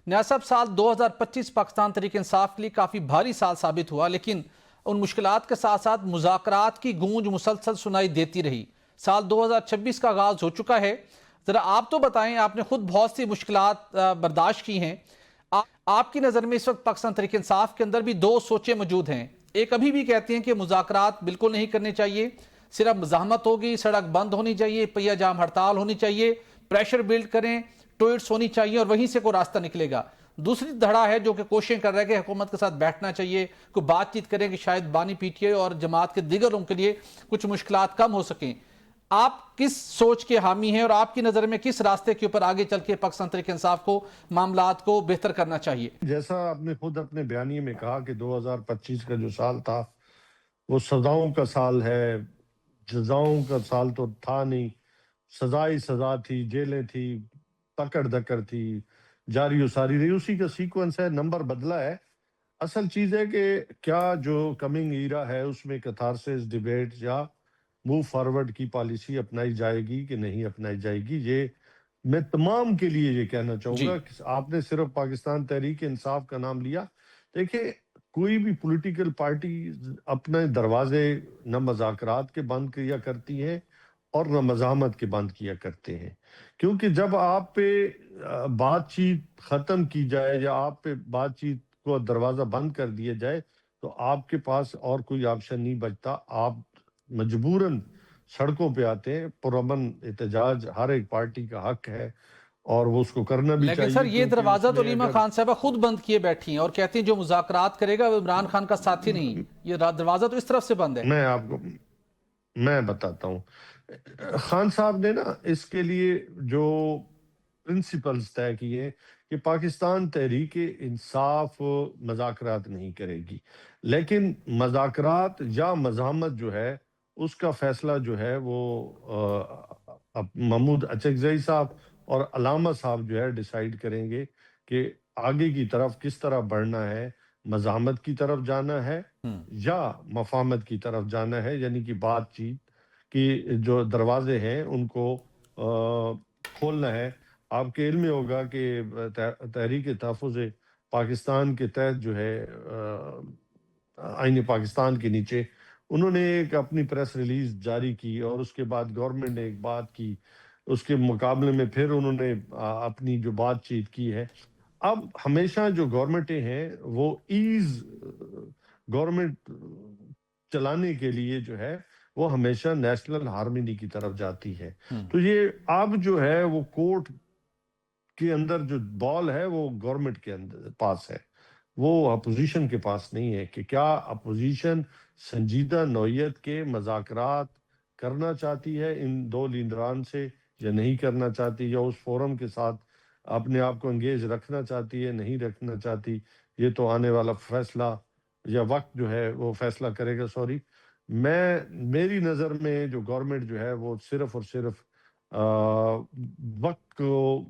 نیاز صاحب، سال 2025 پاکستان تحریک انصاف کے لیے کافی بھاری سال ثابت ہوا، لیکن ان مشکلات کے ساتھ ساتھ مذاکرات کی گونج مسلسل سنائی دیتی رہی۔ سال 2026 کا آغاز ہو چکا ہے، ذرا آپ تو بتائیں، آپ نے خود بہت سی مشکلات برداشت کی ہیں، آپ کی نظر میں اس وقت پاکستان تحریک انصاف کے اندر بھی دو سوچیں موجود ہیں۔ ایک ابھی بھی کہتے ہیں کہ مذاکرات بالکل نہیں کرنے چاہیے، صرف مزاحمت ہوگی، سڑک بند ہونی چاہیے، پہیہ جام ہڑتال ہونی چاہیے، پریشر بلڈ کریں، ٹوئٹس ہونی چاہیے اور وہیں سے کوئی راستہ نکلے گا۔ دوسری دھڑا ہے جو کہ کوششیں کر رہا ہے کہ حکومت کے ساتھ بیٹھنا چاہیے، کوئی بات چیت کریں کہ شاید بانی پی ٹی آئی اور جماعت کے دیگر لوگوں کے لیے کچھ مشکلات کم ہو سکیں۔ آپ کس سوچ کے حامی ہیں اور آپ کی نظر میں کس راستے کے اوپر آگے چل کے پاکستان تحریک انصاف کو معاملات کو بہتر کرنا چاہیے؟ جیسا آپ نے خود اپنے بیانیے میں کہا کہ 2025 کا جو سال تھا وہ سزاؤں کا سال ہے، جزاؤں کا سال تو تھا نہیں، سزا ہی سزا تھی، جیلیں تھی، پکڑ دکڑ تھی، جاری و ساری رہی، اسی کا سیکوینس ہے، نمبر بدلا ہے۔ اصل چیز ہے کہ کیا جو کمنگ ایرا ہے اس میں کتھارسس، ڈیبیٹ یا موو فارورڈ کی پالیسی اپنائی جائے گی کہ نہیں اپنائی جائے گی۔ یہ میں تمام کے لیے یہ کہنا چاہوں جی گا کہ آپ نے صرف پاکستان تحریک انصاف کا نام لیا، دیکھیں کوئی بھی پولیٹیکل پارٹی اپنے دروازے نہ مذاکرات کے بند کیا کرتی ہیں اور نہ مزاحمت کے بند کیا کرتے ہیں، کیونکہ جب آپ پہ بات چیت ختم کی جائے یا آپ پہ بات چیت کو دروازہ بند کر دیا جائے تو آپ کے پاس اور کوئی آپشن نہیں بچتا، آپ مجبوراً سڑکوں پہ آتے ہیں۔ پرامن احتجاج ہر ایک پارٹی کا حق ہے اور وہ اس کو کرنا بھی لیکن سر چاہیے، یہ کیونکہ دروازہ اس تو میں علیمہ اگر خان صاحبہ خود بند کیے بیٹھی ہیں اور کہتی ہیں جو مذاکرات کرے گا وہ عمران خان کا ساتھی نہیں، یہ دروازہ تو اس طرف سے بند ہے۔ میں آپ کو میں بتاتا ہوں، خان صاحب نے نا اس کے لیے جو پرنسپلز طے کیے کہ پاکستان تحریک انصاف مذاکرات نہیں کرے گی، لیکن مذاکرات یا مزاحمت جو ہے اس کا فیصلہ جو ہے وہ محمود اچکزئی صاحب اور علامہ صاحب جو ہے ڈیسائیڈ کریں گے کہ آگے کی طرف کس طرح بڑھنا ہے، مزاحمت کی طرف جانا ہے یا مفاہمت کی طرف جانا ہے، یعنی کہ بات چیت کی جو دروازے ہیں ان کو کھولنا ہے۔ آپ کے علم میں ہوگا کہ تحریک تحفظ پاکستان کے تحت جو ہے آئین پاکستان کے نیچے انہوں نے ایک اپنی پریس ریلیز جاری کی اور اس کے بعد گورنمنٹ نے ایک بات کی، اس کے مقابلے میں پھر انہوں نے اپنی جو بات چیت کی ہے۔ اب ہمیشہ جو گورنمنٹیں ہیں وہ گورنمنٹ چلانے کے لیے جو ہے وہ ہمیشہ نیشنل ہارمنی کی طرف جاتی ہے، تو یہ اب جو ہے وہ کورٹ کے اندر جو بال ہے وہ گورنمنٹ کے اندر پاس ہے، وہ اپوزیشن کے پاس نہیں ہے کہ کیا اپوزیشن سنجیدہ نوعیت کے مذاکرات کرنا چاہتی ہے ان دو لیڈران سے یا نہیں کرنا چاہتی، یا اس فورم کے ساتھ اپنے آپ کو انگیج رکھنا چاہتی ہے نہیں رکھنا چاہتی۔ یہ تو آنے والا فیصلہ یا وقت جو ہے وہ فیصلہ کرے گا۔ میری نظر میں جو گورنمنٹ جو ہے وہ صرف اور صرف وقت کو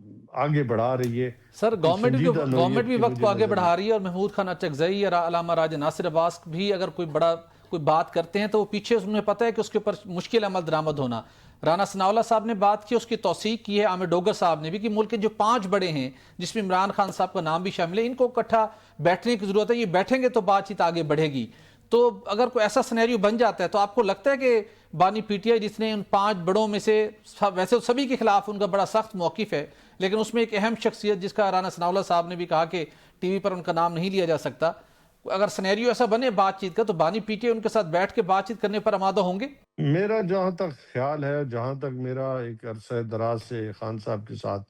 آگے بڑھا رہی ہے سر اپنی سنجیدہ گورنمنٹ نوعیت بھی کی وقت کو مجھے آگے نظر بڑھا نہیں۔ رہی ہے، اور محمود خان اچکزئی اور علامہ راجہ ناصر عباس بھی اگر کوئی بات کرتے ہیں تو وہ پیچھے انہیں پتہ ہے کہ اس کے اوپر مشکل عمل درآمد ہونا۔ رانا ثناءاللہ صاحب نے بات کی، اس کی توثیق کی ہے عامر ڈوگر صاحب نے بھی، کہ ملک کے جو 5 بڑے ہیں جس میں عمران خان صاحب کا نام بھی شامل ہے، ان کو اکٹھا بیٹھنے کی ضرورت ہے، یہ بیٹھیں گے تو بات چیت آگے بڑھے گی۔ تو اگر کوئی ایسا سینیریو بن جاتا ہے تو آپ کو لگتا ہے کہ بانی پی ٹی آئی جس نے ان 5 بڑوں میں سے ویسے سبھی کے خلاف ان کا بڑا سخت موقف ہے، لیکن اس میں ایک اہم شخصیت جس کا رانا ثناءاللہ صاحب نے بھی کہا کہ ٹی وی پر ان کا نام نہیں لیا جا سکتا، اگر سینیریو ایسا بنے بات چیت کا تو بانی پی ٹی آئی ان کے ساتھ بیٹھ کے بات چیت کرنے پر آمادہ ہوں گے؟ میرا جہاں تک خیال ہے، جہاں تک میرا ایک عرصہ دراز سے خان صاحب کے ساتھ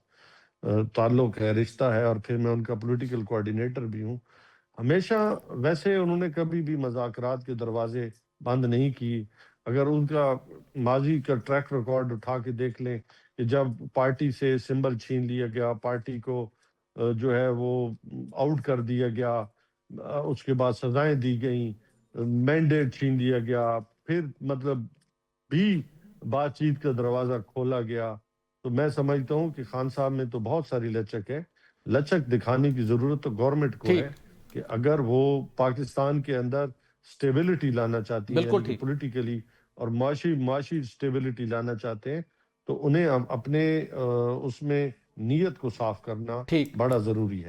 تعلق ہے، رشتہ ہے، اور پھر میں ان کا پولیٹیکل کوارڈینیٹر بھی ہوں، ہمیشہ ویسے انہوں نے کبھی بھی مذاکرات کے دروازے بند نہیں کی۔ اگر ان کا ماضی کا ٹریک ریکارڈ اٹھا کے دیکھ لیں کہ جب پارٹی سے سمبل چھین لیا گیا، پارٹی کو جو ہے وہ آؤٹ کر دیا گیا، اس کے بعد سزائیں دی گئیں، مینڈیٹ چھین لیا گیا، پھر مطلب بھی بات چیت کا دروازہ کھولا گیا، تو میں سمجھتا ہوں کہ خان صاحب میں تو بہت ساری لچک ہے۔ لچک دکھانے کی ضرورت تو گورنمنٹ کو ہے ٹھیک، کہ اگر وہ پاکستان کے اندر سٹیبلٹی لانا چاہتی ہے، بالکل یعنی کہ ٹھیک پولیٹیکلی اور معاشی سٹیبلٹی لانا چاہتے ہیں، تو انہیں اپنے اس میں نیت کو صاف کرنا ٹھیک بڑا ضروری ہے۔